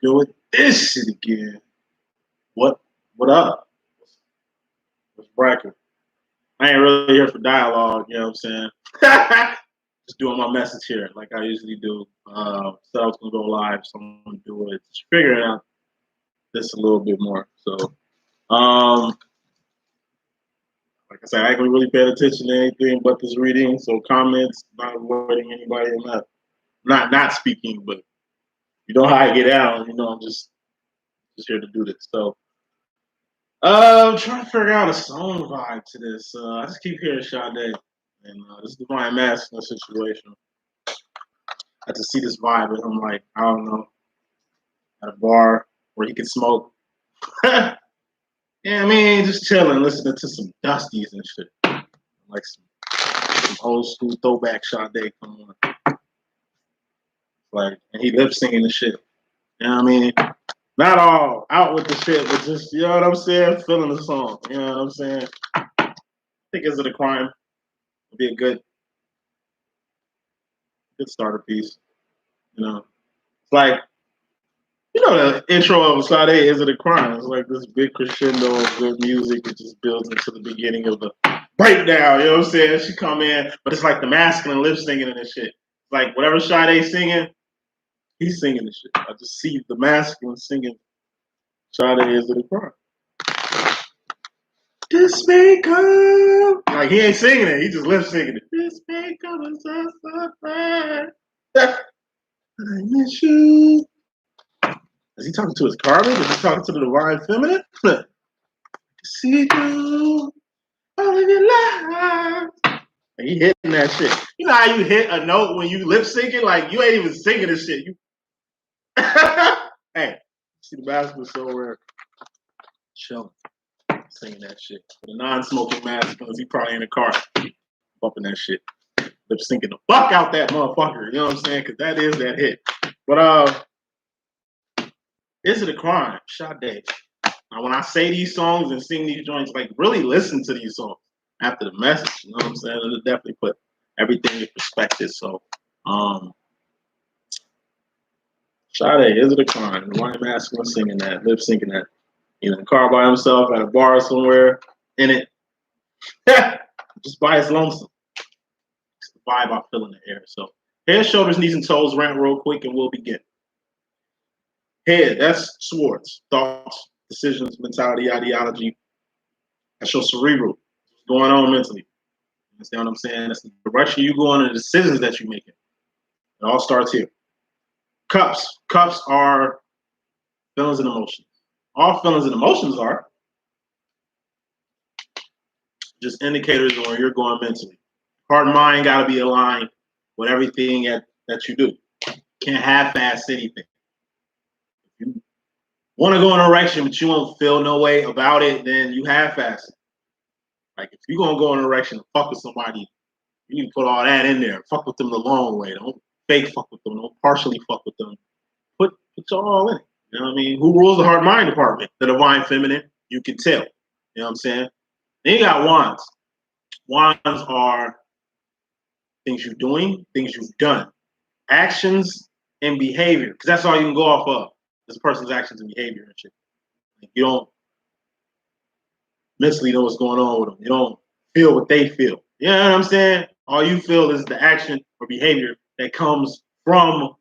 doing this shit again. What up? What's bracket? I ain't really here for dialogue, you know what I'm saying? Just doing my message here like I usually do. Said I was gonna go live, so I'm gonna do it. Just figuring out this a little bit more. So like I said, I ain't really paying attention to anything but this reading. So comments, not avoiding anybody, I'm not speaking, but you know how I get out, I'm just here to do this. So I'm trying to figure out a song vibe to this. I just keep hearing Sade, and this Divine Masculine situation. I had to see this vibe, and I'm like, I don't know, at a bar where he can smoke. Yeah, I mean, just chilling, listening to some Dusties and shit, like some old school throwback Sade. Come on, like, and he lip singing the shit. You know what I mean? Not all out with the shit, but just, you know what I'm saying? Feeling the song. You know what I'm saying? I think Is It a Crime would be a good starter piece. It's like, the intro of Sade, Is It a Crime? It's like this big crescendo of good music. It just builds into the beginning of the breakdown. You know what I'm saying? She come in, but it's like the masculine lip singing and shit. Like whatever Sade's singing, he's singing the shit. I just see the masculine singing Sade, Is It a Crime? This may come. Like he ain't singing it, he just lip singing it. This may come as I miss you. Is he talking to his Karmic? Is he talking to the Divine Feminine? See you all of your life. And he hitting that shit. You know how you hit a note when you lip syncing? Like you ain't even singing this shit. You hey, see the masculine somewhere chilling, singing that shit. For the non-smoking masculines, he probably in the car bumping that shit. Lip syncing the fuck out that motherfucker. You know what I'm saying? Because that is that hit. But Is It a Crime? Sade. Now, when I say these songs and sing these joints, like really listen to these songs after the message. You know what I'm saying? It'll definitely put everything in perspective. So, Sade, Is It a Crime? The white masculine singing that, lip syncing that. In the car by himself at a bar somewhere in it. Just by his lonesome. It's the vibe I feel in the air. So, head, shoulders, knees, and toes, rant real quick, and we'll begin. Head, that's Swords, thoughts, decisions, mentality, ideology. That's your cerebral. What's going on mentally? You understand what I'm saying? That's the direction you go in and the decisions that you're making. It all starts here. Cups. Cups are feelings and emotions. All feelings and emotions are just indicators of where you're going mentally. Heart and mind got to be aligned with everything that you do. Can't half-ass anything. If you want to go in a direction, but you won't feel no way about it, then you half-ass it. Like, if you're going to go in a direction and fuck with somebody, you need to put all that in there. Fuck with them the long way. Don't fake fuck with them. Don't partially fuck with them. Put your all in it. You know what I mean? Who rules the heart-mind department? The Divine Feminine. You can tell. You know what I'm saying? Then you got wands. Wands are things you're doing, things you've done. Actions and behavior. Because that's all you can go off of. This person's actions and behavior and shit. Like, you don't mentally know what's going on with them. You don't feel what they feel. You know what I'm saying? All you feel is the action or behavior that comes from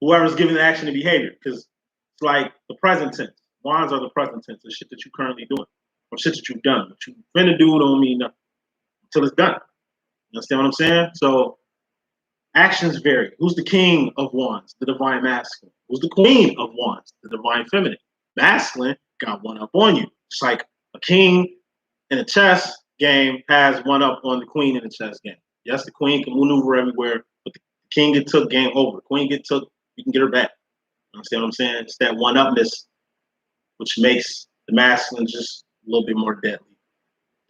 whoever's giving the action and behavior. Because it's like the present tense. Wands are the present tense, the shit that you're currently doing, or shit that you've done. What you're finna do don't mean nothing until it's done. You understand what I'm saying? So actions vary. Who's the king of wands? The Divine Masculine. Who's the queen of wands? The Divine Feminine. Masculine got one up on you. It's like a king in a chess game has one up on the queen in the chess game. Yes, the queen can maneuver everywhere, but the king get took, game over. The queen get took, you can get her back. You understand what I'm saying? It's that one upness which makes the masculine just a little bit more deadly.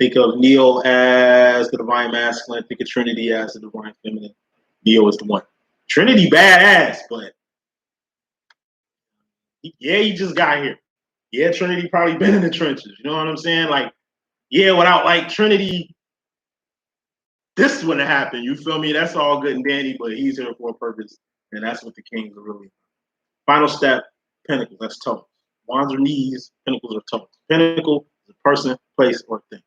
Think of Neo as the Divine Masculine. Think of Trinity as the Divine Feminine. Neo is the one. Trinity badass, but yeah, he just got here. Yeah, Trinity probably been in the trenches. You know what I'm saying? Like, yeah, without like Trinity, this wouldn't happen. You feel me? That's all good and dandy, but he's here for a purpose, and that's what the kings are really. Final step, Pentacles, that's tones. Wands are knees, Pentacles are tones. Pentacle is a person, place, or thing.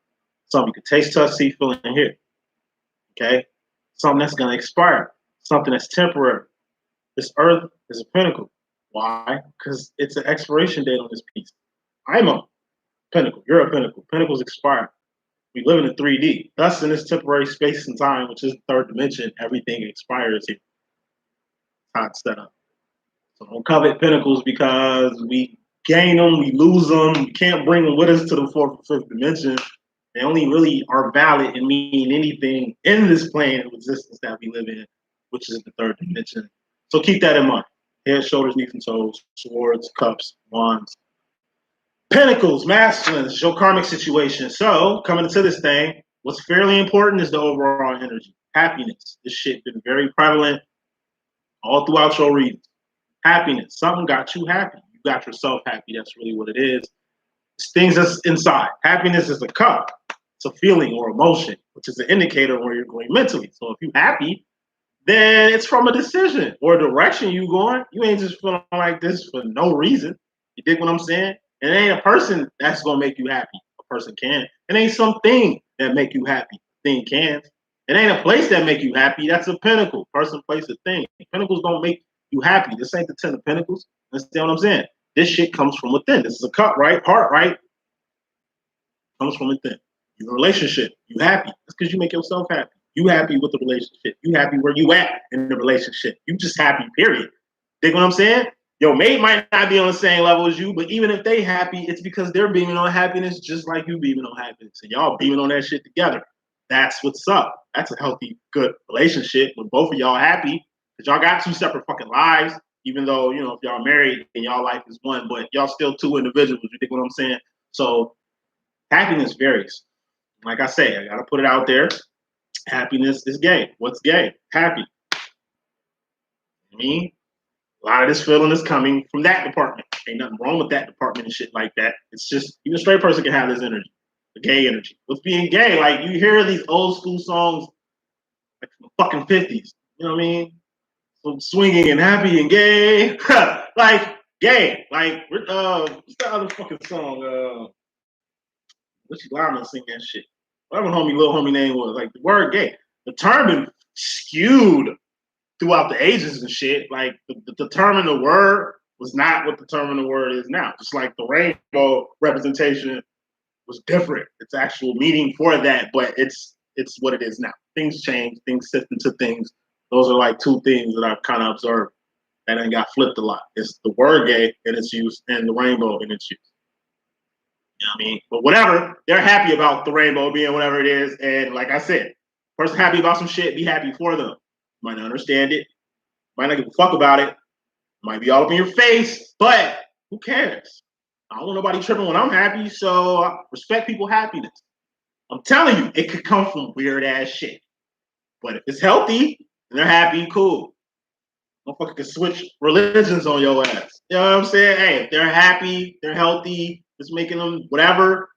Something you can taste, touch, see, feel, and hear. Okay? Something that's going to expire. Something that's temporary. This earth is a pinnacle. Why? Because it's an expiration date on this piece. I'm a pinnacle. You're a pinnacle. Pinnacles expire. We live in a 3D. Thus, in this temporary space and time, which is the third dimension, everything expires here. How it's set up. So don't covet pinnacles because we gain them, we lose them, we can't bring them with us to the fourth or fifth dimension. They only really are valid and mean anything in this plane of existence that we live in, which is the third dimension. So keep that in mind. Head, shoulders, knees, and toes, swords, cups, wands. Pentacles, masculine, is your karmic situation. So coming into this thing, what's fairly important is the overall energy. Happiness. This shit been very prevalent all throughout your readings. Happiness. Something got you happy. You got yourself happy. That's really what it is. It's things that's inside. Happiness is a cup. It's a feeling or emotion, which is an indicator where you're going mentally. So if you're happy, then it's from a decision or a direction you going. You ain't just feeling like this for no reason. You dig what I'm saying? It ain't a person that's gonna make you happy. A person can. It ain't something that make you happy. A thing can. It ain't a place that make you happy. That's a pinnacle. Person, place, a thing. Pinnacles don't make you happy. This ain't the 10 of Pentacles. Understand what I'm saying? This shit comes from within. This is a cup, right? Heart, right? Comes from within. Your relationship, you happy. That's because you make yourself happy. You happy with the relationship. You happy where you at in the relationship. You just happy, period. Dig what I'm saying? Your mate might not be on the same level as you, but even if they happy, it's because they're beaming on happiness just like you beaming on happiness. And y'all beaming on that shit together. That's what's up. That's a healthy, good relationship when both of y'all happy. Because y'all got two separate fucking lives, even though, you know, if y'all married and y'all life is one, but y'all still two individuals. You dig what I'm saying? So happiness varies. Like I say, I gotta put it out there. Happiness is gay. What's gay? Happy. I mean, a lot of this feeling is coming from that department. Ain't nothing wrong with that department and shit like that. It's just even a straight person can have this energy, the gay energy. What's being gay? Like you hear these old school songs, like from the fucking 50s. You know what I mean? So swinging and happy and gay, like gay. Like what's that other fucking song? Richie Lyman sing that shit. Whatever little homie name was, like the word gay. The term been skewed throughout the ages and shit. Like the term in the word was not what the term in the word is now. Just like the rainbow representation was different. It's actual meaning for that, but it's what it is now. Things change, things shift into things. Those are like two things that I've kind of observed that ain't got flipped a lot. It's the word gay and its use and the rainbow in its use. You know what I mean? But whatever, they're happy about the rainbow being whatever it is. And like I said, person happy about some shit, be happy for them. Might not understand it, might not give a fuck about it, might be all up in your face, but who cares? I don't want nobody tripping when I'm happy, so I respect people's happiness. I'm telling you, it could come from weird ass shit. But if it's healthy and they're happy, cool. Motherfucker can switch religions on your ass. You know what I'm saying? Hey, if they're happy, they're healthy, it's making them whatever.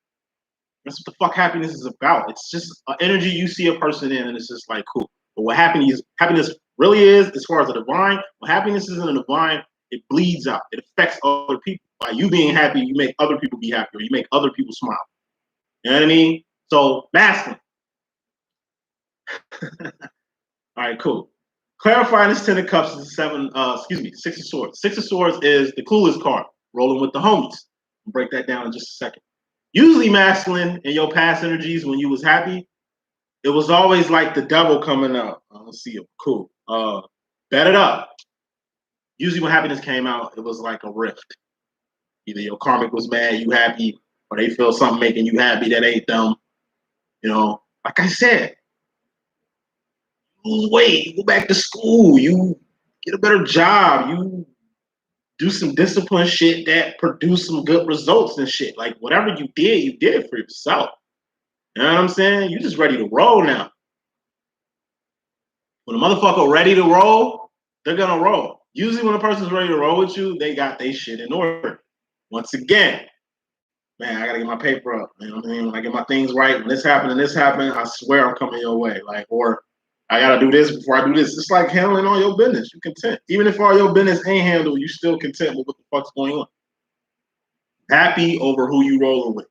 That's what the fuck happiness is about. It's just an energy you see a person in, and it's just like cool. But what happiness really is, as far as the divine, what happiness is in the divine, it bleeds out. It affects other people. By you being happy, you make other people be happy, or you make other people smile. You know what I mean? So masculine. All right, cool. Clarifying this 10 of cups is Six of Swords. Six of Swords is the coolest card, rolling with the homies. I'll break that down in just a second. Usually masculine in your past energies when you was happy, it was always like the devil coming up. Let's see it. Cool. Bet it up. Usually when happiness came out, it was like a rift. Either your karmic was mad, you happy, or they feel something making you happy that ain't them. You know, like I said, lose weight, you go back to school, you get a better job, you do some discipline shit that produce some good results and shit. Like whatever you did it for yourself. You know what I'm saying? You just ready to roll now. When a motherfucker ready to roll, they're gonna roll. Usually when a person's ready to roll with you, they got their shit in order. Once again, man, I gotta get my paper up. You know what I mean? When I get my things right, when this happened and this happened, I swear I'm coming your way. Like, or I gotta do this before I do this. It's like handling all your business. You content. Even if all your business ain't handled, you still content with what the fuck's going on. Happy over who you rolling with.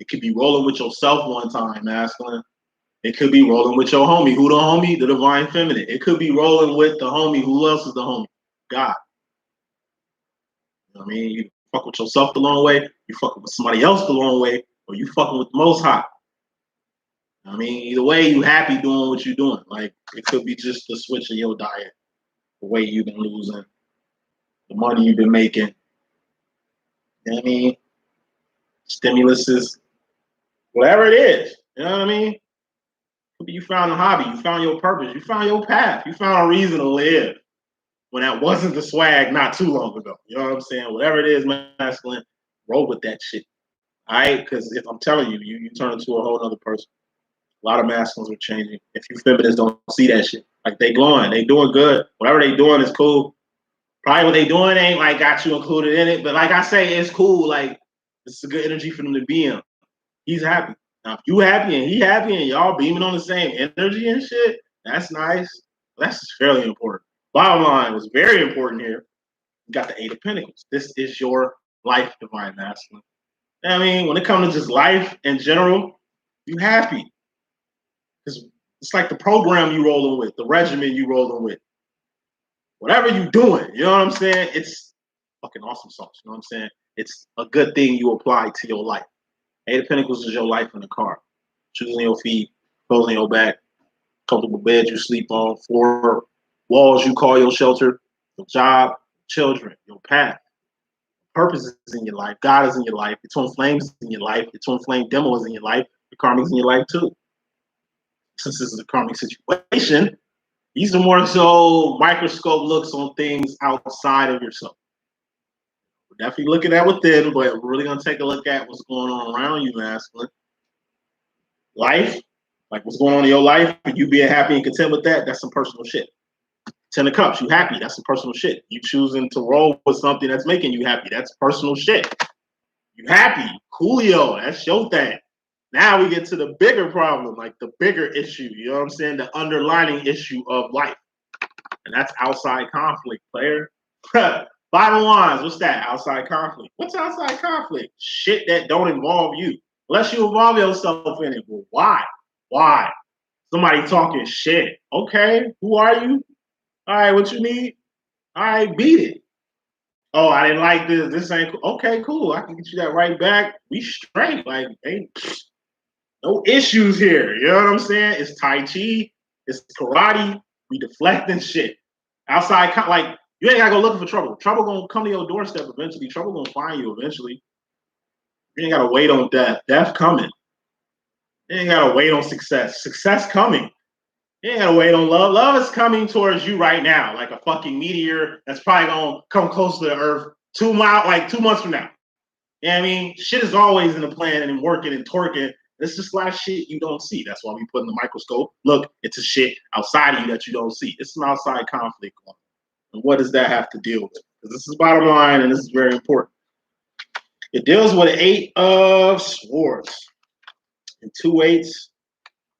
It could be rolling with yourself one time, masculine. It could be rolling with your homie. Who the homie? The divine feminine. It could be rolling with the homie. Who else is the homie? God. You know what I mean? You fuck with yourself the long way. You fucking with somebody else the long way. Or you fucking with the Most High. You know what I mean? Either way, you happy doing what you're doing. Like, it could be just the switch in your diet. The weight you've been losing. The money you've been making. You know what I mean? Stimulus is whatever it is. You know what I mean? You found a hobby, you found your purpose, you found your path, you found a reason to live when that wasn't the swag not too long ago. You know what I'm saying? Whatever it is, masculine, roll with that shit. All right? Because if I'm telling you, you turn into a whole other person. A lot of masculines are changing. If you feminists don't see that shit, like they glowing, they doing good. Whatever they doing is cool. Probably what they doing ain't like got you included in it, but like I say, it's cool. Like it's a good energy for them to be in. He's happy. Now, if you happy and he happy and y'all beaming on the same energy and shit, that's nice. That's fairly important. Bottom line was very important here. You got the Eight of Pentacles. This is your life, divine masculine. I mean, when it comes to just life in general, you happy. It's like the program you rolling with, the regimen you rolling with. Whatever you doing, you know what I'm saying? It's fucking awesome sauce. You know what I'm saying? It's a good thing you apply to your life. Eight of Pentacles is your life in the car. Shoes on your feet, clothes on your back, comfortable bed you sleep on, 4 walls you call your shelter, your job, children, your path. Purpose is in your life. God is in your life. Your twin flames is in your life. Your twin flame demo is in your life. Your karmic is in your life too. Since this is a karmic situation, these are more so microscope looks on things outside of yourself. We're definitely looking at within, but we're really going to take a look at what's going on around you, masculine. Life, like what's going on in your life, and you being happy and content with that, that's some personal shit. 10 of Cups, you happy, that's some personal shit. You choosing to roll with something that's making you happy, that's personal shit. You happy, coolio, that's your thing. Now we get to the bigger problem, like the bigger issue, you know what I'm saying? The underlining issue of life. And that's outside conflict, player. Bottom lines, what's that? Outside conflict. What's outside conflict? Shit that don't involve you. Unless you involve yourself in it. Well, why? Why? Somebody talking shit. Okay, who are you? All right, what you need? All right, beat it. Oh, I didn't like this. This ain't cool. Okay, cool. I can get you that right back. We straight. Like, ain't no issues here. You know what I'm saying? It's Tai Chi. It's karate. We deflecting shit. Outside, like, you ain't gotta go looking for trouble. Trouble gonna come to your doorstep eventually. Trouble gonna find you eventually. You ain't gotta wait on death. Death coming. You ain't gotta wait on success. Success coming. You ain't gotta wait on love. Love is coming towards you right now, like a fucking meteor that's probably gonna come close to the earth 2 months from now. You know what I mean? Shit is always in the plan and working and twerking. It's just like shit you don't see. That's why we put in the microscope. Look, it's a shit outside of you that you don't see. It's an outside conflict. And what does that have to deal with? Because this is bottom line and this is very important. It deals with 8 of Swords. And 2 8s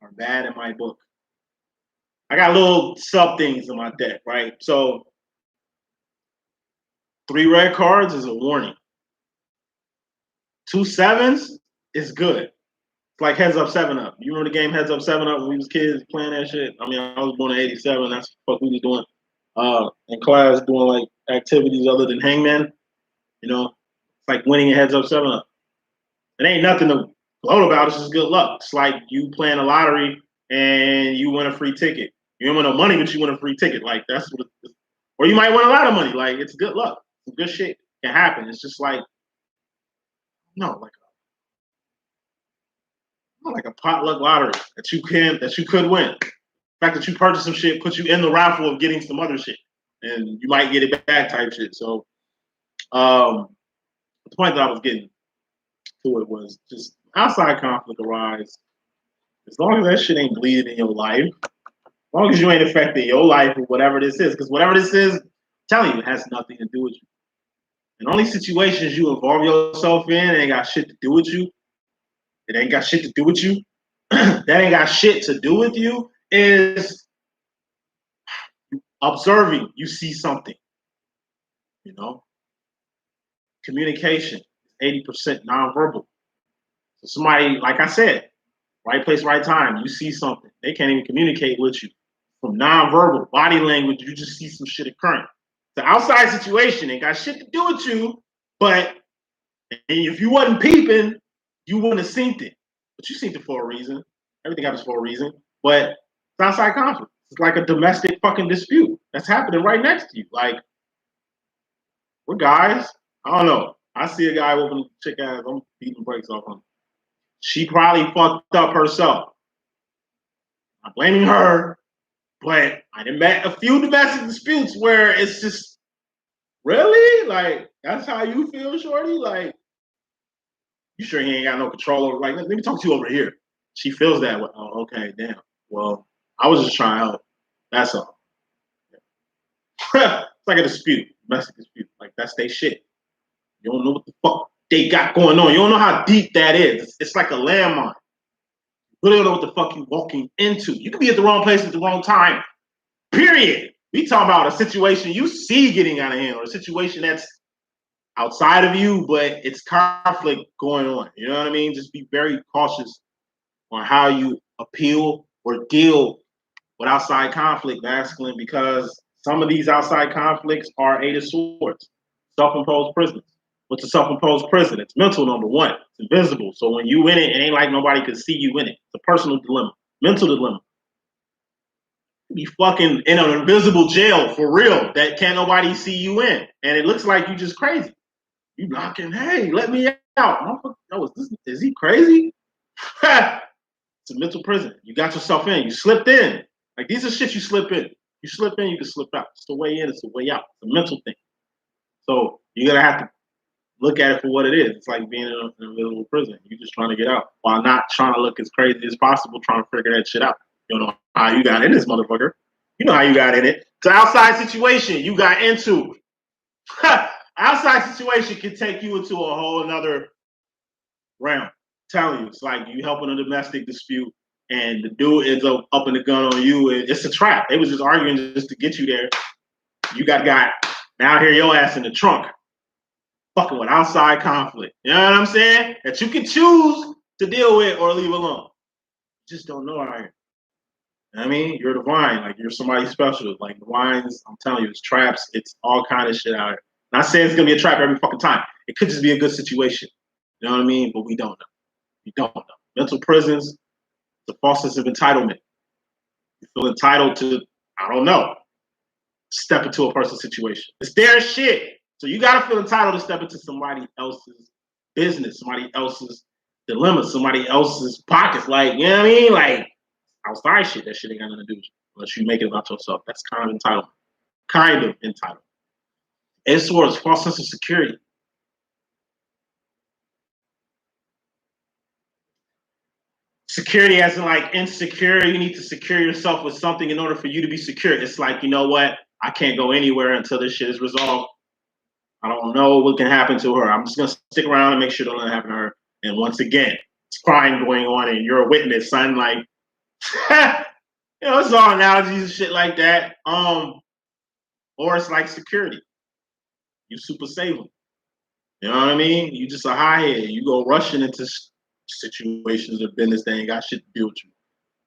are bad in my book. I got little sub things in my deck, right? So 3 red cards is a warning. 2 7s is good. It's like Heads Up, 7 Up. You remember the game Heads Up, 7 Up when we was kids playing that shit? I mean, I was born in 87. That's what we was doing in class, doing like activities other than hangman. You know, it's like winning a Heads Up, 7 Up. It ain't nothing to gloat about. It's just good luck. It's like you playing a lottery and you win a free ticket. You don't win no money, but you win a free ticket. Like that's what. Or you might win a lot of money. Like it's good luck. Some good shit can happen. It's just like like a potluck lottery that you could win. The fact that you purchased some shit puts you in the raffle of getting some other shit, and you might get it back type shit. So, the point that I was getting to it was just outside conflict arise. As long as that shit ain't bleeding in your life, as long as you ain't affecting your life or whatever this is, because whatever this is, I'm telling you, it has nothing to do with you. And only situations you involve yourself in ain't got shit to do with you. It ain't got shit to do with you. That ain't got shit to do with you is observing, you see something. You know, communication, 80% nonverbal. So somebody, like I said, right place, right time, you see something. They can't even communicate with you. From nonverbal, body language, you just see some shit occurring. The outside situation ain't got shit to do with you, but if you wasn't peeping, you wouldn't have seen it. But you seen it for a reason. Everything happens for a reason. But it's outside conflict. It's like a domestic fucking dispute that's happening right next to you. Like, we're guys. I don't know. I see a guy whooping a chick ass. I'm beating brakes off him. She probably fucked up herself. I'm blaming her, but I done met a few domestic disputes where it's just, really? Like, that's how you feel, shorty? Like, you sure he ain't got no control over, like, let me talk to you over here. She feels that way. Oh, okay, damn. Well, I was just trying to help. That's all. It's like a dispute, domestic dispute. Like, that's they shit. You don't know what the fuck they got going on. You don't know how deep that is. It's like a landmine. You really don't know what the fuck you walking into. You could be at the wrong place at the wrong time. Period. We talking about a situation you see getting out of hand, or a situation that's outside of you, but it's conflict going on. You know what I mean? Just be very cautious on how you appeal or deal with outside conflict, masculine, because some of these outside conflicts are Eight of Swords, self-imposed prisons. What's a self-imposed prison? It's mental, number one. It's invisible. So when you in it, it ain't like nobody can see you in it. It's a personal dilemma, mental dilemma. You be fucking in an invisible jail for real that can't nobody see you in. And it looks like you just crazy. You knocking, hey, let me out. No, is he crazy? It's a mental prison. You got yourself in. You slipped in. Like, these are shit you slip in. You slip in, you can slip out. It's the way in, it's the way out. It's a mental thing. So you're going to have to look at it for what it is. It's like being in an invisible prison. You're just trying to get out while not trying to look as crazy as possible, trying to figure that shit out. You don't know how you got in this motherfucker. You know how you got in it. It's an outside situation you got into. Outside situation can take you into a whole another realm. I'm telling you, it's like you helping a domestic dispute and the dude ends up upping the gun on you. It's a trap. They was just arguing just to get you there. You got now here your ass in the trunk, fucking with outside conflict. You know what I'm saying? That you can choose to deal with or leave alone. You just don't know out here. You know what I mean? You're divine. Like, you're somebody special. Like, divines, I'm telling you, it's traps. It's all kind of shit out here. Not saying it's going to be a trap every fucking time. It could just be a good situation. You know what I mean? But we don't know. We don't know. Mental prisons, the false sense of entitlement. You feel entitled to, I don't know, step into a person's situation. It's their shit. So you got to feel entitled to step into somebody else's business, somebody else's dilemma, somebody else's pockets. Like, you know what I mean? Like, outside shit, that shit ain't got nothing to do with you unless you make it about yourself. That's kind of entitlement. Kind of entitled. It's towards false sense of security. Security as in like insecure. You need to secure yourself with something in order for you to be secure. It's like, you know what? I can't go anywhere until this shit is resolved. I don't know what can happen to her. I'm just going to stick around and make sure nothing happen to her. And once again, it's crime going on and you're a witness, son. Like, you know, it's all analogies and shit like that. Or it's like security. You super save them. You know what I mean? You just a high-head. You go rushing into situations of business that ain't got shit to do with you.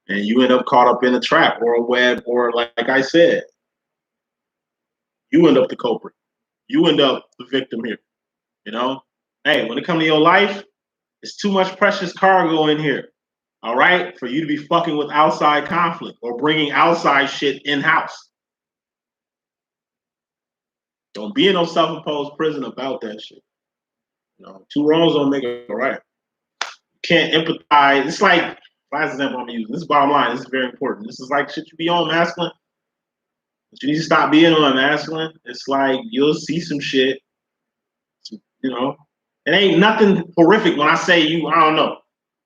And you end up caught up in a trap or a web, or like I said, you end up the culprit. You end up the victim here. You know? Hey, when it comes to your life, it's too much precious cargo in here. All right? For you to be fucking with outside conflict or bringing outside shit in-house. Don't be in no self-imposed prison about that shit. You know, two wrongs don't make it right. You can't empathize. It's like, last example I'm using. This is bottom line. This is very important. This is like shit you be on, masculine. But you need to stop being on, masculine. It's like you'll see some shit. You know, it ain't nothing horrific when I say you, I don't know,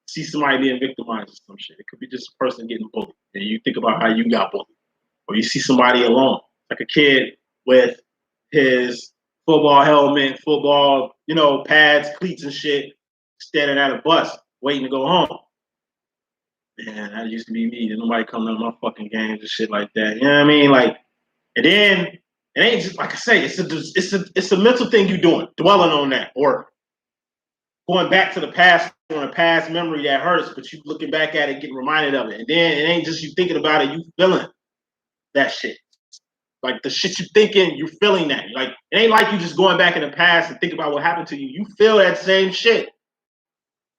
see somebody being victimized or some shit. It could be just a person getting bullied. And you think about how you got bullied. Or you see somebody alone, like a kid with his football helmet, football, you know, pads, cleats and shit, standing at a bus, waiting to go home. Man, that used to be me. There's nobody coming to my fucking games and shit like that. You know what I mean? Like, And then it ain't just like I say, it's a mental thing you're doing, dwelling on that, or going back to the past on a past memory that hurts, but you looking back at it, getting reminded of it. And then it ain't just you thinking about it, you feeling that shit. Like the shit you thinking, you feeling that. Like it ain't like you just going back in the past and think about what happened to you. You feel that same shit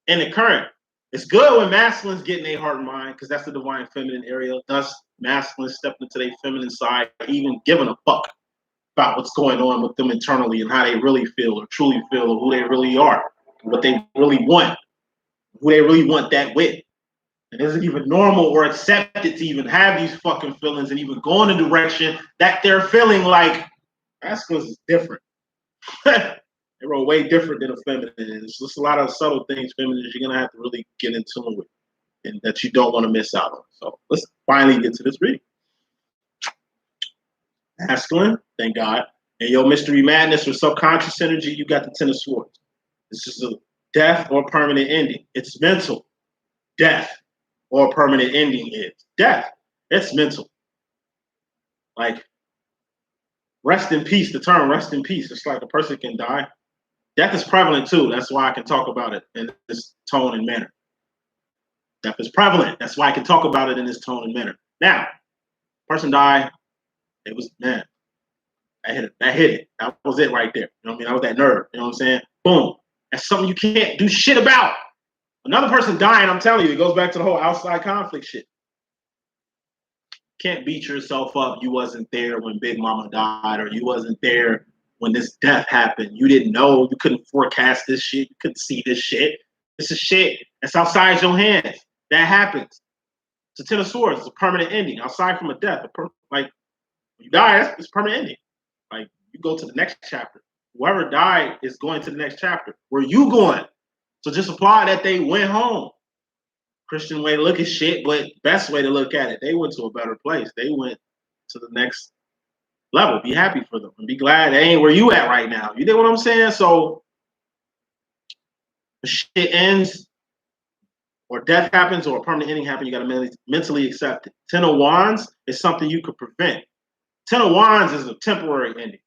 in the current. It's good when masculines get in their heart and mind, because that's the divine feminine area. Thus, masculines stepping into their feminine side, even giving a fuck about what's going on with them internally and how they really feel or truly feel or who they really are, what they really want, who they really want that with. It isn't even normal or accepted to even have these fucking feelings and even go in a direction that they're feeling like. Masculines is different. They're way different than a feminine. It's just a lot of subtle things feminines you're going to have to really get in tune with and that you don't want to miss out on. So let's finally get to this reading. Masculine, thank God. And your mystery madness or subconscious energy, you got the Ten of Swords. This is a death or permanent ending. It's mental. Death or permanent ending is death. It's mental. Like, rest in peace, the term rest in peace. It's like a person can die. Death is prevalent too. That's why I can talk about it in this tone and manner. Death is prevalent. That's why I can talk about it in this tone and manner. Now, person died. It was, man, that hit it. That was it right there. You know what I mean? That was that nerve. You know what I'm saying? Boom. That's something you can't do shit about. Another person dying, I'm telling you, it goes back to the whole outside conflict shit. Can't beat yourself up. You wasn't there when Big Mama died, or you wasn't there when this death happened. You didn't know. You couldn't forecast this shit. You couldn't see this shit. This is shit that's outside your hands. That happens. It's a Ten of Swords. It's a permanent ending. Aside from a death, like when you die, it's a permanent ending. Like you go to the next chapter. Whoever died is going to the next chapter. Where you going? So just apply that they went home. Christian way to look at shit, but best way to look at it. They went to a better place. They went to the next level. Be happy for them and be glad they ain't where you at right now. You get what I'm saying? So the shit ends or death happens or a permanent ending happens, you got to mentally accept it. Ten of Wands is something you could prevent. Ten of Wands is a temporary ending.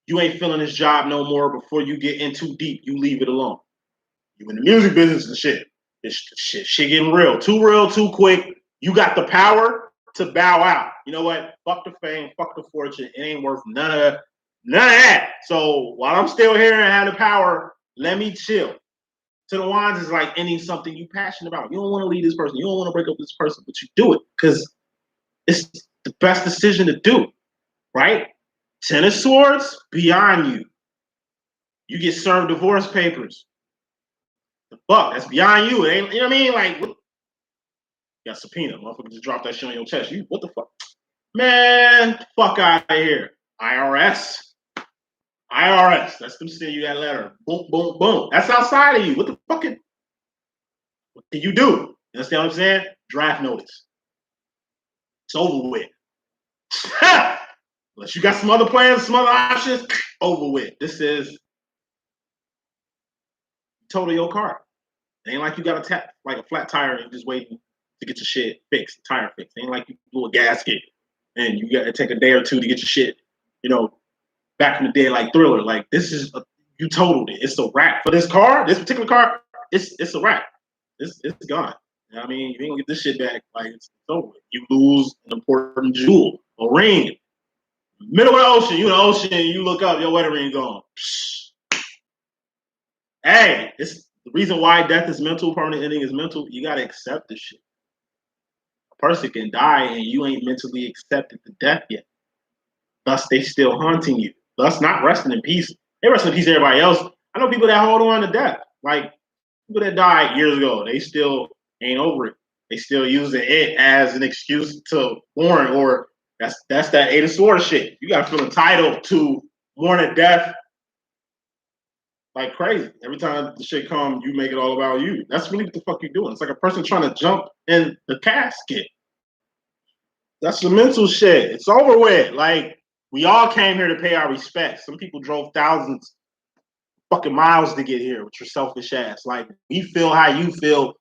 You ain't feeling this job no more before you get in too deep. You leave it alone. You in the music business and shit. Shit getting real, too quick. You got the power to bow out. You know what? Fuck the fame, fuck the fortune. It ain't worth none of that. So while I'm still here and have the power, let me chill. Ten of Wands is like ending something you passionate about. You don't want to leave this person. You don't want to break up with this person, but you do it because it's the best decision to do, right? Ten of Swords, beyond you. You get served divorce papers. The fuck, that's beyond you. It ain't, you know what I mean? Like, what? You got subpoena. Motherfucker just dropped that shit on your chest. You, what the fuck? Man, fuck out of here. IRS. That's them sending you that letter. Boom, boom, boom. That's outside of you. What the fuck what can you do? You understand what I'm saying? Draft notice. It's over with. Unless you got some other plans, some other options, over with. This is total your car. It ain't like you got to tap like a flat tire and just waiting to get your shit fixed, tire fixed. It ain't like you do a gasket and you got to take a day or two to get your shit, you know, back from the day like Thriller. Like this is you totaled it. It's a wrap for this car. This particular car, it's a wrap. It's gone. You know what I mean? You ain't gonna get this shit back. Like it's over. You lose an important jewel, a ring. Middle of the ocean, you in the ocean, you look up, your wedding ring gone. Hey, it's the reason why death is mental, permanent ending is mental. You gotta accept this shit. A person can die and you ain't mentally accepted the death yet. Thus, they still haunting you. Thus, not resting in peace. They rest in peace, everybody else. I know people that hold on to death. Like people that died years ago, they still ain't over it. They still using it as an excuse to mourn, or that's that Eight of Swords shit. You gotta feel entitled to mourn a death like crazy. Every time the shit comes, you make it all about you. That's really what the fuck you're doing. It's like a person trying to jump in the casket. That's the mental shit. It's over with. Like, we all came here to pay our respects. Some people drove thousands fucking miles to get here with your selfish ass. Like, we feel how you feel.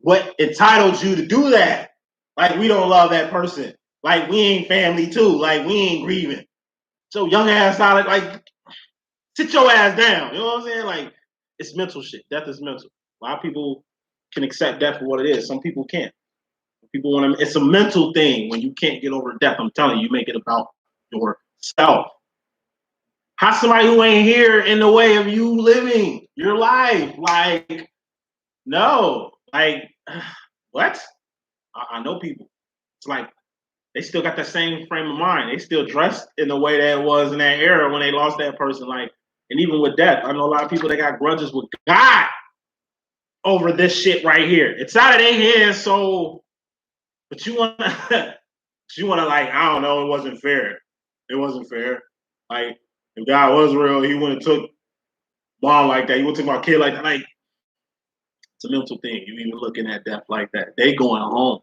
What entitled you to do that? Like, we don't love that person. Like we ain't family too. Like we ain't grieving. So young ass out, like sit your ass down. You know what I'm saying? Like it's mental shit. Death is mental. A lot of people can accept death for what it is. Some people can't. People want to. It's a mental thing when you can't get over death. I'm telling you, you make it about yourself. How somebody who ain't here in the way of you living your life? Like no, like what? I know people. It's like they still got that same frame of mind. They still dressed in the way that it was in that era when they lost that person. Like, and even with death, I know a lot of people that got grudges with God over this shit right here. It's out of their hands, so but you want to like, I don't know, it wasn't fair. It wasn't fair. Like, if God was real, he wouldn't have took mom like that. He wouldn't have took my kid like that. Like, it's a mental thing. You even looking at death like that. They going home.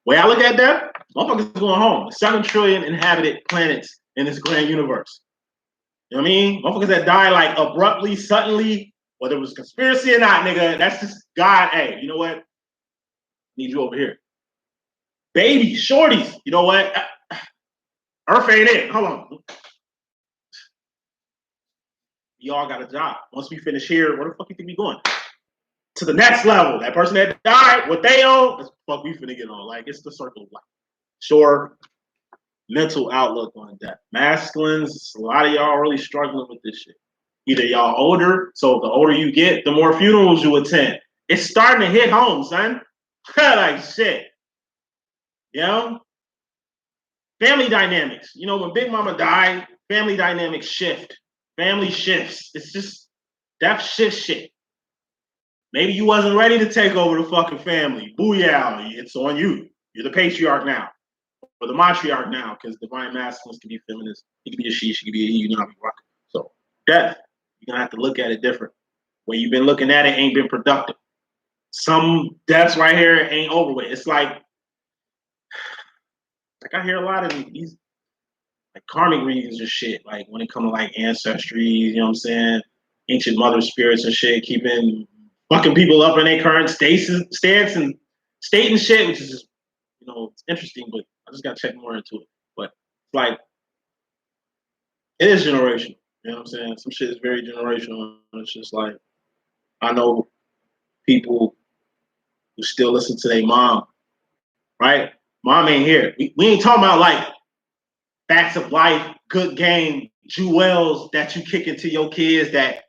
Way I look at that, motherfuckers going home. 7 trillion inhabited planets in this grand universe. You know what I mean? Motherfuckers that die like abruptly, suddenly, whether it was conspiracy or not, nigga, that's just God. Hey, you know what? Need you over here. Babies, shorties, you know what? Earth ain't it. Hold on. Y'all got a job. Once we finish here, where the fuck you think we going? To the next level. That person that died, what they own, that's the fuck we finna get on. Like, it's the circle of life. Sure, mental outlook on death. Masculines, a lot of y'all really struggling with this shit. Either y'all older, so the older you get, the more funerals you attend. It's starting to hit home, son. Like shit. You know? Family dynamics. You know, when Big Mama died, family dynamics shift. Family shifts. It's just death shifts shit. Maybe you wasn't ready to take over the fucking family. Booyah, it's on you. You're the patriarch now. Or the matriarch now, because divine masculines can be feminist. It can be a she can be a he, you know how we rock. So death, you're gonna have to look at it different. When you've been looking at it, ain't been productive. Some deaths right here ain't over with. It's like I hear a lot of these like karmic readings and shit. Like when it comes to like ancestry, you know what I'm saying? Ancient mother spirits and shit, keeping fucking people up in their current stance and state and shit, which is just, you know, it's interesting, but I just gotta check more into it. But like it is generational. You know what I'm saying? Some shit is very generational. It's just like I know people who still listen to their mom, right? Mom ain't here. We ain't talking about like facts of life, good game, jewels that you kick into your kids that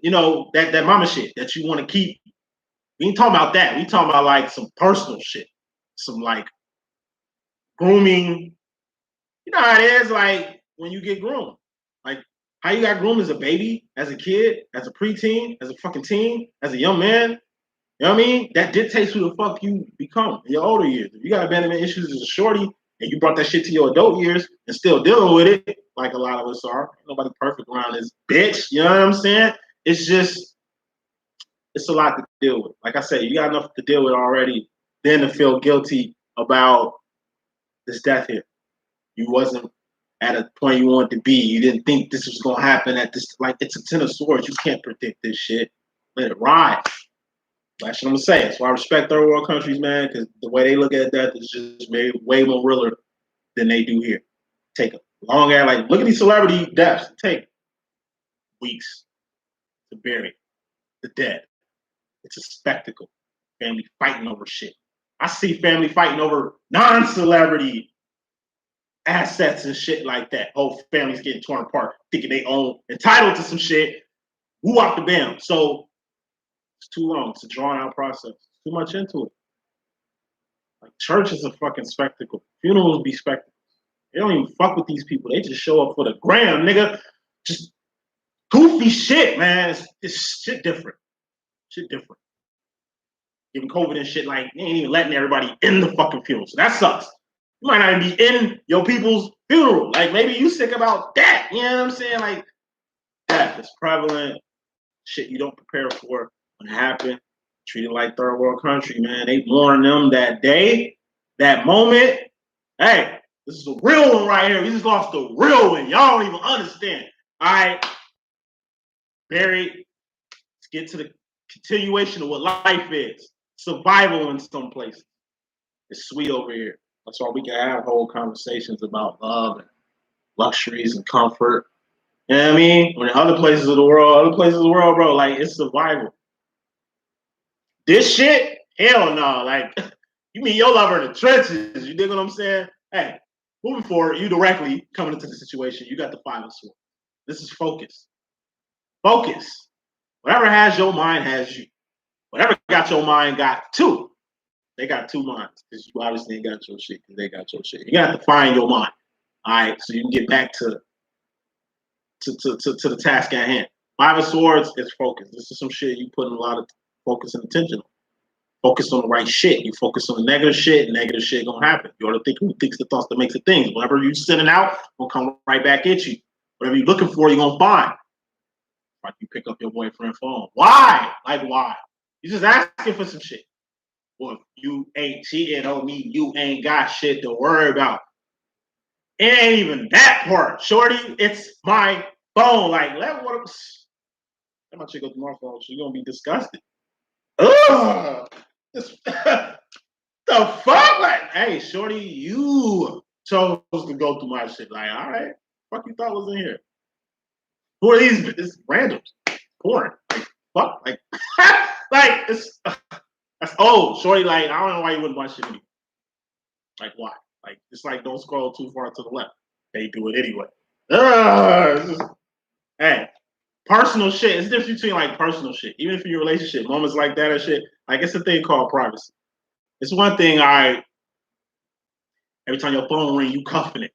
you know, that mama shit that you want to keep. We ain't talking about that. We talking about like some personal shit. Some like grooming. You know how it is like when you get groomed. Like how you got groomed as a baby, as a kid, as a preteen, as a fucking teen, as a young man. You know what I mean? That dictates who the fuck you become in your older years. If you got abandonment issues as a shorty and you brought that shit to your adult years and still dealing with it, like a lot of us are, nobody perfect around this bitch. You know what I'm saying? It's just, it's a lot to deal with. Like I said, you got enough to deal with already, then to feel guilty about this death here. You wasn't at a point you wanted to be. You didn't think this was gonna happen at this. Like it's a 10 of swords. You can't predict this shit. Let it ride. That's what I'm gonna say. That's why I respect third world countries, man, because the way they look at death is just way more realer than they do here. Take a long ass, like look at these celebrity deaths. Take weeks to bury the dead. It's a spectacle. Family fighting over shit. I see family fighting over non-celebrity assets and shit like that. Whole families getting torn apart, thinking they own entitled to some shit. Woo out the bam. So it's too long. It's a drawn out process. Too much into it. Like church is a fucking spectacle. Funerals be spectacles. They don't even fuck with these people. They just show up for the gram, nigga. Just goofy shit, man. It's shit different. Shit different. Giving COVID and shit, like they ain't even letting everybody in the fucking funeral. So that sucks. You might not even be in your people's funeral. Like maybe you sick about that. You know what I'm saying? Like that is prevalent. Shit you don't prepare for when it happened. Treated like third world country, man. They warned them that day, that moment. Hey, this is a real one right here. We just lost a real one. Y'all don't even understand. All right, Barry, let's get to the continuation of what life is. Survival in some places. It's sweet over here. That's why we can have whole conversations about love and luxuries and comfort. You know what I mean? When in other places of the world, bro, like it's survival. This shit, hell no. Like, you mean your lover in the trenches. You dig what I'm saying? Hey, moving forward, you directly coming into the situation, you got the 5 of Swords. This is focus. Focus. Whatever has your mind has you. Whatever got your mind got 2. They got 2 minds because you obviously ain't got your shit because they got your shit. You got to find your mind. All right, so you can get back to the task at hand. 5 of Swords is focus. This is some shit you put in a lot of focus and attention on. Focus on the right shit. You focus on the negative shit gonna happen. You ought to think who thinks the thoughts that makes the things. Whatever you sending out will come right back at you. Whatever you're looking for, you're gonna find. Like you pick up your boyfriend's phone. Why? Like why? You just asking for some shit. Well, if you ain't cheating on me, you ain't got shit to worry about. It ain't even that part, shorty. It's my phone. Like, let my chick go through my phone. She's gonna be disgusted. Ugh. The fuck? Like, hey, shorty, you chose to go through my shit. Like, all right, fuck you thought was in here? Who are these? It's randoms. Porn. Like, fuck. Like, like it's that's old, shorty. Like, I don't know why you wouldn't watch shit anymore. Like, why? Like, it's like don't scroll too far to the left. They do it anyway. Hey, personal shit. It's the difference between like personal shit. Even if in your relationship, moments like that and shit, like it's a thing called privacy. It's one thing, every time your phone ring, you cuffing it.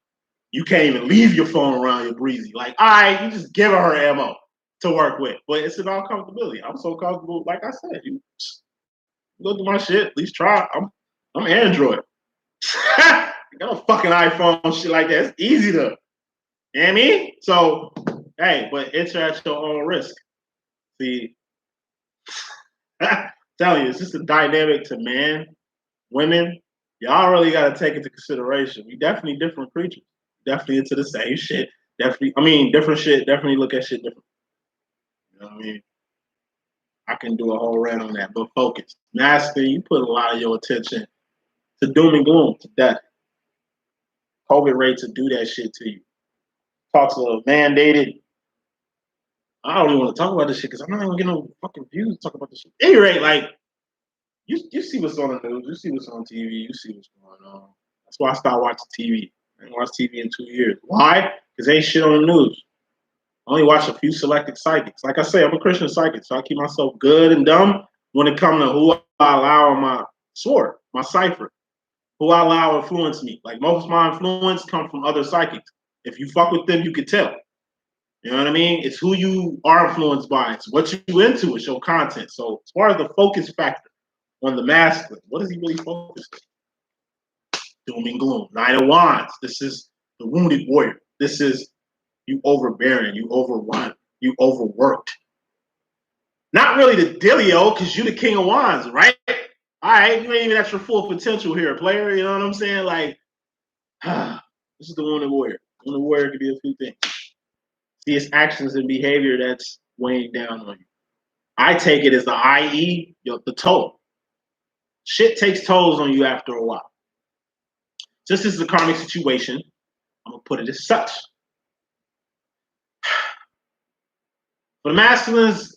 You can't even leave your phone around your breezy. Like, all right, you just give her ammo to work with. But it's about comfortability. I'm so comfortable, like I said, you go through my shit, at least try. I'm Android. I got a fucking iPhone, shit like that. It's easy to, you know what I mean? So, hey, but enter at your own risk. See, telling you, it's just a dynamic to man, women. Y'all really got to take into consideration. We definitely different creatures. Definitely into the same shit. Different shit. Definitely look at shit different. You know what I mean? I can do a whole rant on that, but focus. Masculine, you put a lot of your attention to doom and gloom, to death. COVID rate to do that shit to you. Talks of mandated. I don't even want to talk about this shit because I'm not even getting no fucking views to talk about this shit. At any rate, like, you see what's on the news, you see what's on TV, you see what's going on. That's why I stopped watching TV. I ain't watched TV in 2 years. Why? Because ain't shit on the news. I only watch a few selected psychics. Like I say, I'm a Christian psychic, so I keep myself good and dumb when it comes to who I allow on my sword, my cipher, who I allow influence me. Like most of my influence come from other psychics. If you fuck with them, you can tell. You know what I mean? It's who you are influenced by. It's what you into. It's your content. So as far as the focus factor on the masculine, what is he really focused on? Doom and gloom. 9 of Wands. This is the wounded warrior. This is you overbearing, you overrun, you overworked. Not really the dealio, because you the king of wands, right? All right, you ain't even at your full potential here, player. You know what I'm saying? Like, this is the wounded warrior. The wounded warrior could be a few things. See, it's actions and behavior that's weighing down on you. I take it as the IE, the toll. Shit takes tolls on you after a while. Just as a karmic situation, I'm going to put it as such. But the masculines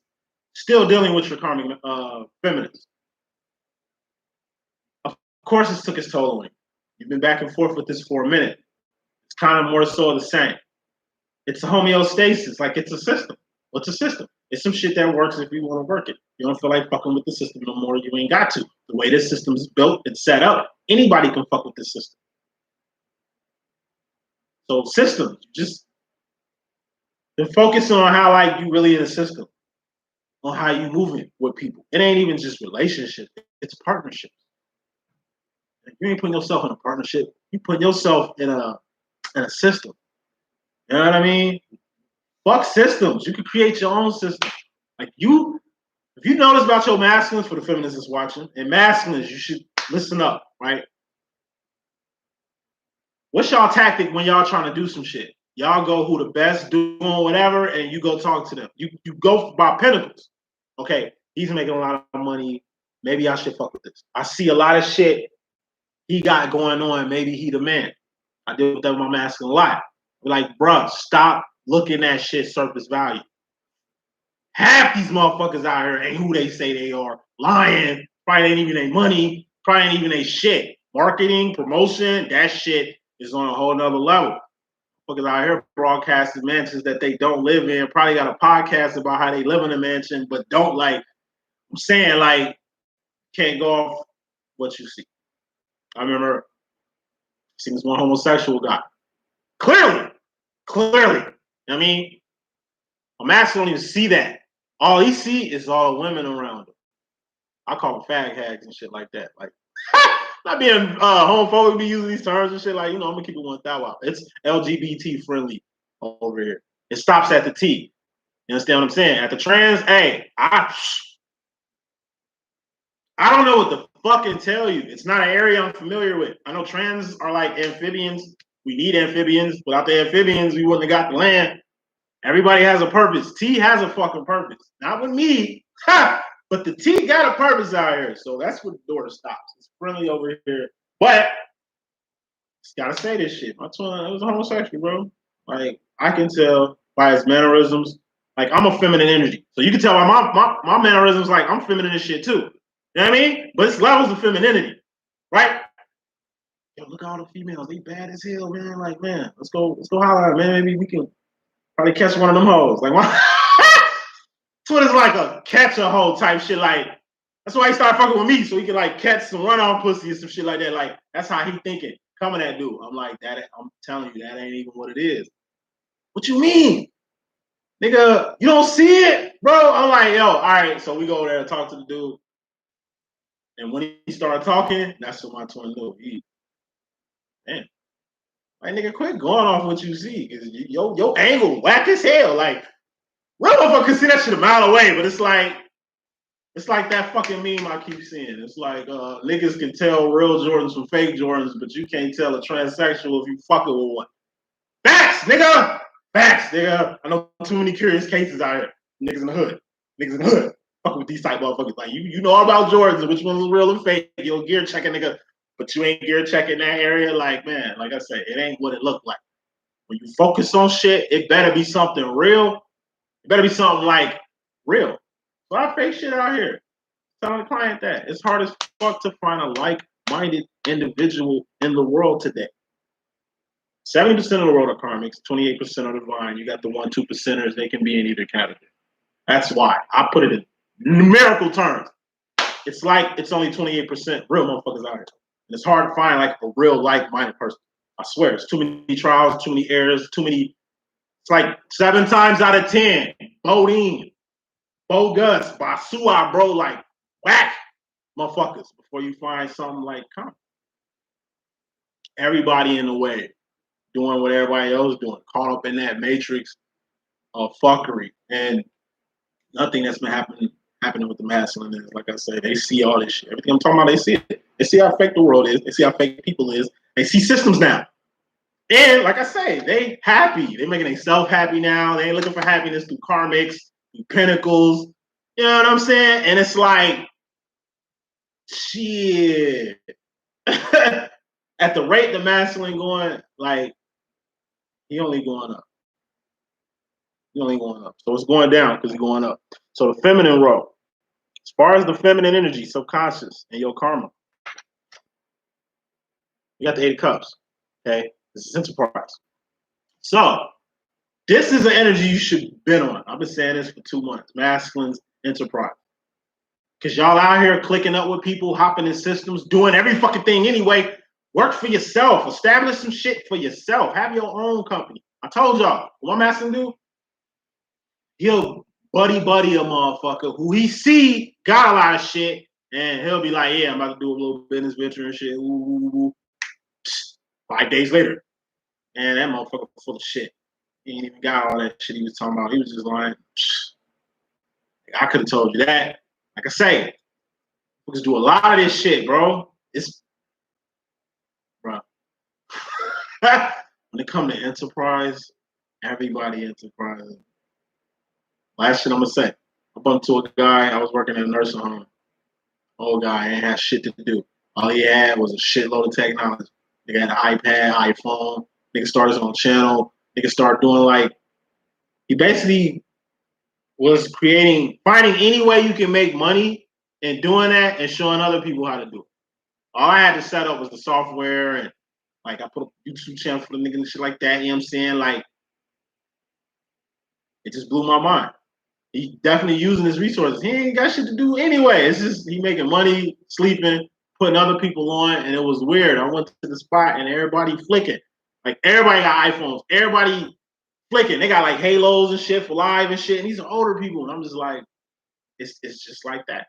still dealing with your karmic feminines. Of course, it took its toll on you. You've been back and forth with this for a minute. It's kind of more so the same. It's a homeostasis, like it's a system. What's a system? It's some shit that works if you want to work it. You don't feel like fucking with the system no more, you ain't got to. The way this system is built and set up, anybody can fuck with this system. So systems, just been focusing on how like you really in the system, on how you moving with people. It ain't even just relationships, it's partnerships. If you ain't putting yourself in a partnership, you put yourself in a system. You know what I mean? Fuck systems. You can create your own system. Like if you notice about your masculines, for the feminists that's watching, and masculines, you should listen up, right? What's y'all tactic when y'all trying to do some shit? Y'all go who the best doing whatever, and you go talk to them. You go by pinnacles. Okay, he's making a lot of money. Maybe I should fuck with this. I see a lot of shit he got going on. Maybe he the man. I deal with that with my masculine life. Like, bruh, stop looking at shit surface value. Half these motherfuckers out here ain't who they say they are. Lying, probably ain't even their money, probably ain't even their shit. Marketing, promotion, that shit is on a whole nother level. Motherfuckers out here broadcasting mansions that they don't live in, probably got a podcast about how they live in a mansion, but don't like, I'm saying, like, can't go off what you see. I remember seeing this one homosexual guy. Clearly. I mean, a master don't even see that. All he see is all the women around him. I call them fag hags and shit like that. Like, not being homophobic, be using these terms and shit. Like, I'm gonna keep it 1,000. It's LGBT friendly over here. It stops at the T. You understand what I'm saying? At the trans, hey, I don't know what to fucking tell you. It's not an area I'm familiar with. I know trans are like amphibians. We need amphibians. Without the amphibians, we wouldn't have got the land. Everybody has a purpose. T has a fucking purpose. Not with me. Ha! But the T got a purpose out here. So that's what the door stops. It's friendly over here. But just gotta say this shit. My twin was a homosexual, bro. Like, I can tell by his mannerisms. Like, I'm a feminine energy. So you can tell by my mannerisms, like, I'm feminine as shit too. You know what I mean? But it's levels of femininity. Right? Yo, look at all the females. They bad as hell, man. Like, man, let's go holler, man. Maybe we can probably catch one of them hoes. Like, why? Twitter's like a catch a hoe type shit. Like, that's why he started fucking with me, so he can like catch some run-off pussy and some shit like that. Like, that's how he thinking. Coming at dude. I'm like, I'm telling you, that ain't even what it is. What you mean? Nigga, you don't see it? Bro, I'm like, yo, all right, so we go over there and talk to the dude. And when he started talking, that's what my twin knew. Man, like, nigga, quit going off what you see. Cause your angle whack as hell. Like, real motherfucker can see that shit a mile away, but it's like that fucking meme I keep seeing. It's like niggas can tell real Jordans from fake Jordans, but you can't tell a transsexual if you fucking with one. Facts, nigga! Facts, nigga. I know too many curious cases out here. Niggas in the hood. Fucking with these type motherfuckers. Like, you know all about Jordans and which ones are real and fake. You'll gear checking, nigga. But you ain't gear checking that area. Like, man, like I said, it ain't what it looked like. When you focus on shit, it better be something real. It better be something like real. So I fake shit out here. Tell the client that. It's hard as fuck to find a like-minded individual in the world today. 70% of the world are karmics, 28% are divine. You got the 1-2%ers, they can be in either category. That's why I put it in numerical terms. It's like it's only 28% real motherfuckers out here. And it's hard to find like a real like-minded person. I swear, there's too many trials, too many errors, too many. It's like 7 times out of 10, Bodine, bogus, basua, bro, like whack motherfuckers before you find something like karma. Everybody in the way, doing what everybody else doing, caught up in that matrix of fuckery, and nothing that's been happening with the masculine is, like I said, they see all this shit. Everything I'm talking about, they see it. They see how fake the world is. They see how fake people is. They see systems now. And like I say, they happy. They making themselves happy now. They ain't looking for happiness through karmics, through pinnacles. You know what I'm saying? And it's like, shit. At the rate the masculine going, like, he only going up. So it's going down because he's going up. So the feminine role, as far as the feminine energy, subconscious, and your karma, you got the 8 of Cups. Okay, this is enterprise. So this is an energy you should have been on. I've been saying this for 2 months. Masculine's enterprise. Because y'all out here clicking up with people, hopping in systems, doing every fucking thing anyway. Work for yourself. Establish some shit for yourself. Have your own company. I told y'all, what I'm asking to do, he'll buddy a motherfucker who he see got a lot of shit, and he'll be like, yeah, I'm about to do a little business venture and shit. Ooh. 5 days later, and that motherfucker full of shit. He ain't even got all that shit he was talking about. He was just lying. I could have told you that. Like I say, we just do a lot of this shit, bro. Bro. When it comes to enterprise, everybody enterprise. Last shit I'm gonna say. I bumped into a guy. I was working in a nursing home. Old guy ain't had shit to do. All he had was a shitload of technology. Nigga had an iPad, iPhone. Nigga started his own channel. Nigga started doing like, he basically was finding any way you can make money and doing that and showing other people how to do it. All I had to set up was the software and like I put a YouTube channel for the nigga and shit like that. You know what I'm saying? Like, it just blew my mind. He definitely using his resources. He ain't got shit to do anyway. It's just he making money, sleeping, putting other people on, and it was weird. I went to the spot and everybody flicking. Like everybody got iPhones. Everybody flicking. They got like halos and shit for live and shit. And these are older people. And I'm just like, it's just like that.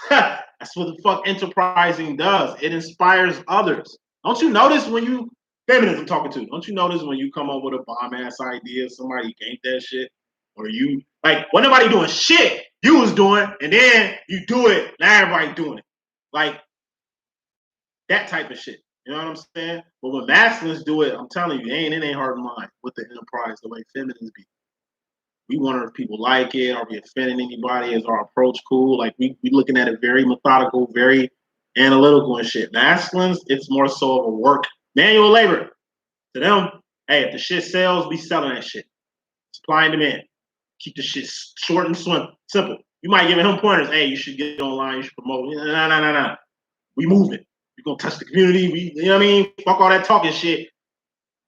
That's what the fuck enterprising does. It inspires others. Don't you notice when you feminism talking to? Don't you notice when you come up with a bomb ass idea, somebody ganked that shit, or you like when nobody doing shit you was doing, and then you do it, now everybody doing it, like that type of shit. You know what I'm saying? But when masculines do it, I'm telling you, it ain't hard to mind with the enterprise the way feminines be. We wonder if people like it. Are we offending anybody? Is our approach cool? Like we looking at it very methodical, very analytical and shit. Masculines, it's more so of a work, manual labor. To them, hey, if the shit sells, we selling that shit. Supply and demand. Keep the shit short and simple. You might give him pointers. Hey, you should get online. You should promote. No. We moving. We gonna touch the community. You know what I mean? Fuck all that talking shit.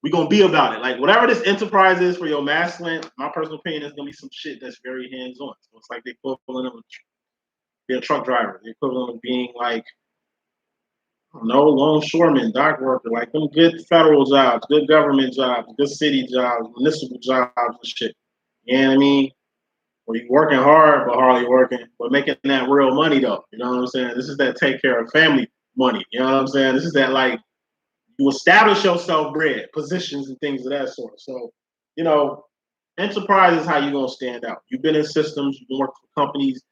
We gonna be about it. Like whatever this enterprise is for your masculine, my personal opinion is gonna be some shit that's very hands-on. So it's like the equivalent of being a truck driver, the equivalent of being like, I don't know, longshoreman, dock worker, like them good federal jobs, good government jobs, good city jobs, municipal jobs and shit. You know what I mean? Where you working hard but hardly working, but making that real money though. You know what I'm saying? This is that take care of family money. You know what I'm saying? This is that like you establish yourself bread, positions and things of that sort. So, you know, enterprise is how you're gonna stand out. You've been in systems, you've been working for companies,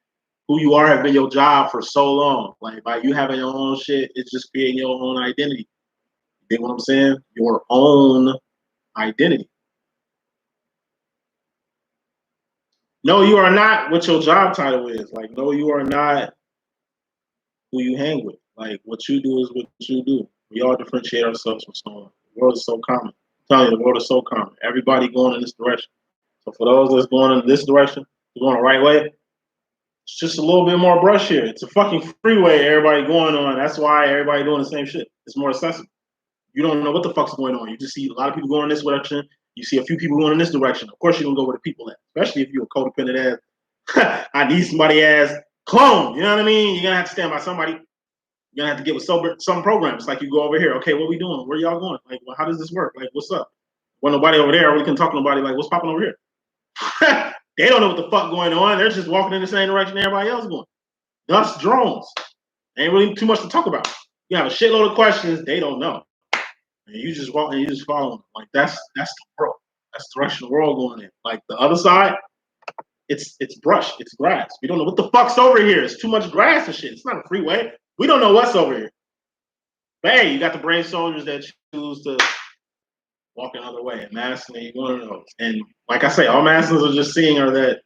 who you are have been your job for so long. Like by you having your own shit, it's just creating your own identity. You get what I'm saying? Your own identity. No, you are not what your job title is. Like, no, you are not who you hang with. Like, what you do is what you do. We all differentiate ourselves from someone. The world is so common. I'm telling you, the world is so common. Everybody going in this direction. So for those that's going in this direction, going the right way, it's just a little bit more brush here. It's a fucking freeway everybody going on. That's why everybody doing the same shit. It's more accessible. You don't know what the fuck's going on. You just see a lot of people going in this direction. You see a few people going in this direction. Of course, you're going to go where the people at, especially if you're a codependent ass, I need somebody ass clone. You know what I mean? You're going to have to stand by somebody. You're going to have to get with some programs. Like you go over here. Okay, what we doing? Where y'all going? Like, well, how does this work? Like, what's up? Well, nobody over there. We can talk to nobody. Like, what's popping over here? They don't know what the fuck going on. They're just walking in the same direction everybody else going. Thus, drones. Ain't really too much to talk about. You have a shitload of questions. They don't know. And you just walk and you just follow them. Like that's the world. That's the direction the world going in. Like the other side, it's brush, it's grass. We don't know what the fuck's over here. It's too much grass and shit. It's not a freeway. We don't know what's over here. But hey, you got the brave soldiers that choose to walk another way. And masculine, you one of those. And like I say, all masculines are just seeing are that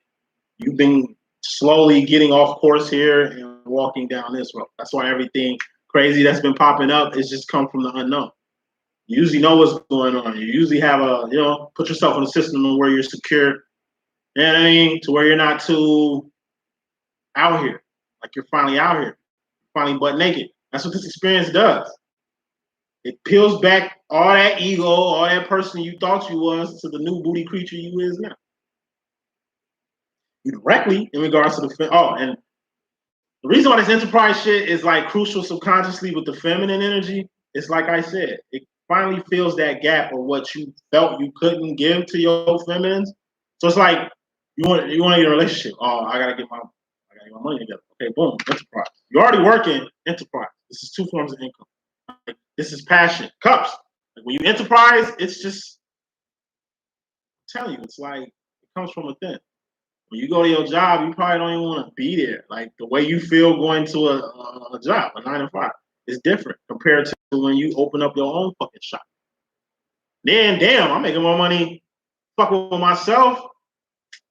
you've been slowly getting off course here and walking down this road. That's why everything crazy that's been popping up is just come from the unknown. You usually know what's going on. You usually have put yourself in a system where you're secure, you know what I mean? To where you're not too out here. Like you're finally out here, finally butt naked. That's what this experience does. It peels back all that ego, all that person you thought you was to the new booty creature you is now. You directly in regards to and the reason why this enterprise shit is like crucial subconsciously with the feminine energy, it's like I said, it finally fills that gap of what you felt you couldn't give to your feminines. So it's like you want to get a relationship. Oh, I gotta get my money together. Okay, boom, enterprise. You're already working enterprise. This is 2 forms of income. Like, this is passion. Cups. Like, when you enterprise, it's just I'm telling you, it's like it comes from within. When you go to your job, you probably don't even want to be there. Like the way you feel going to a job, a 9 to 5, is different compared to when you open up your own fucking shop. Then, damn, I'm making more money fucking with myself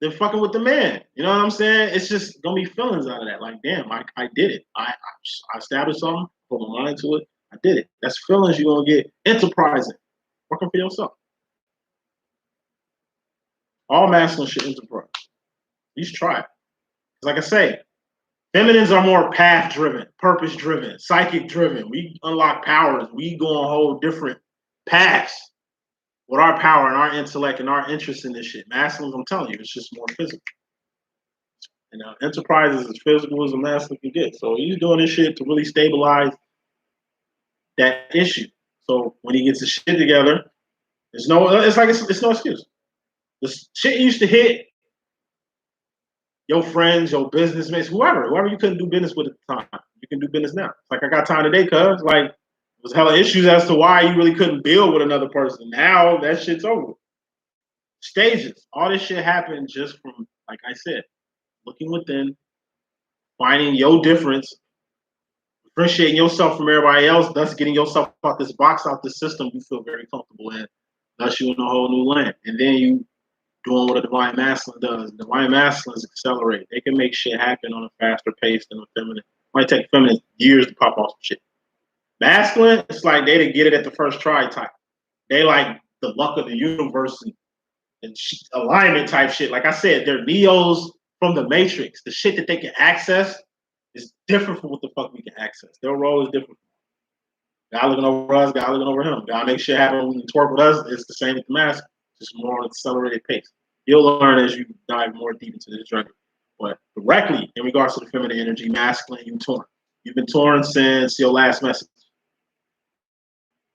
than fucking with the man. You know what I'm saying? It's just gonna be feelings out of that. Like, damn, I did it. I established something. put my mind to it. I did it. That's feelings you're gonna get. Enterprising, working for yourself. All masculine shit enterprise. You should try it. Like I say, feminines are more path driven, purpose driven, psychic driven. We unlock powers. We go on whole different paths with our power and our intellect and our interest in this shit. Masculines, I'm telling you, it's just more physical. And enterprise is as physical as a masculine can get. So he's doing this shit to really stabilize that issue. So when he gets his shit together, it's no excuse. The shit used to hit your friends, your businessmates, whoever you couldn't do business with at the time. You can do business now. It's like, I got time today, cuz. Like, there was hella issues as to why you really couldn't build with another person. Now that shit's over. Stages. All this shit happened just from, like I said, looking within, finding your difference, differentiating yourself from everybody else, thus getting yourself out this box, out this system you feel very comfortable in. Thus you in a whole new land. And then you doing what a divine masculine does. Divine masculines accelerate. They can make shit happen on a faster pace than a feminine. It might take feminine years to pop off some shit. Masculine, it's like they didn't get it at the first try type. They like the luck of the universe and alignment type shit. Like I said, they're Neos from the Matrix. The shit that they can access is different from what the fuck we can access. Their role is different. God looking over us, God looking over him. God makes shit happen when you twerk with us. It's the same with the masculine. Just more accelerated pace. You'll learn as you dive more deep into this journey. But directly in regards to the feminine energy, masculine, you torn. You've been torn since your last message.